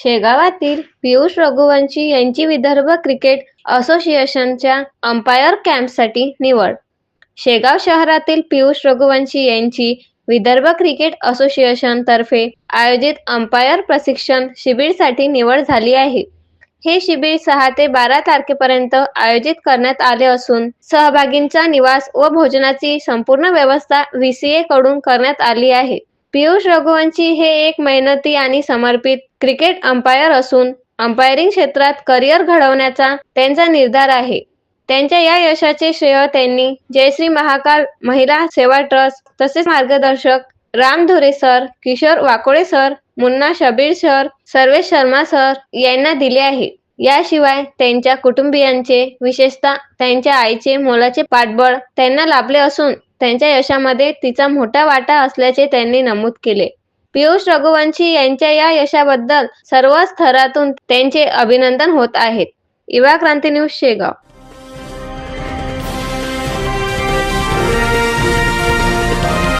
शेगावातील पियुष रघुवंशी यांची विदर्भ क्रिकेट असोसिएशनच्या अंपायर कॅम्पसाठी निवड. शेगाव शहरातील पियुष रघुवंशी यांची विदर्भ क्रिकेट असोसिएशन तर्फे आयोजित अंपायर प्रशिक्षण शिबिरासाठी निवड झाली आहे. हे शिबिर 6 ते 12 तारखेपर्यंत आयोजित करण्यात आले असून सहभागींचा निवास व भोजनाची संपूर्ण व्यवस्था VCA कडून करण्यात आली आहे. पियुष रघुवंशी हे एक मेहनती आणि समर्पित क्रिकेट अंपायर असून अंपायरिंग क्षेत्रात करिअर घडवण्याचा त्यांचा निर्धार आहे. त्यांच्या या यशाचे श्रेय त्यांनी जयश्री महाकाल महिला सेवा ट्रस्ट तसेच मार्गदर्शक Ram Dhure sir, Kishore Wakole sir, Munna Shabir sir, Sarvesh Sharma sir यांना दिले आहे. याशिवाय त्यांच्या कुटुंबियांचे, विशेषतः त्यांच्या आईचे मोलाचे पाठबळ त्यांना लाभले असून त्यांच्या यशामध्ये तिचा मोठा वाटा असल्याचे त्यांनी नमूद केले. पियुष रघुवंशी यांच्या या यशाबद्दल सर्व स्तरातून त्यांचे अभिनंदन होत आहेत. युवा क्रांती न्यूज शेगाव.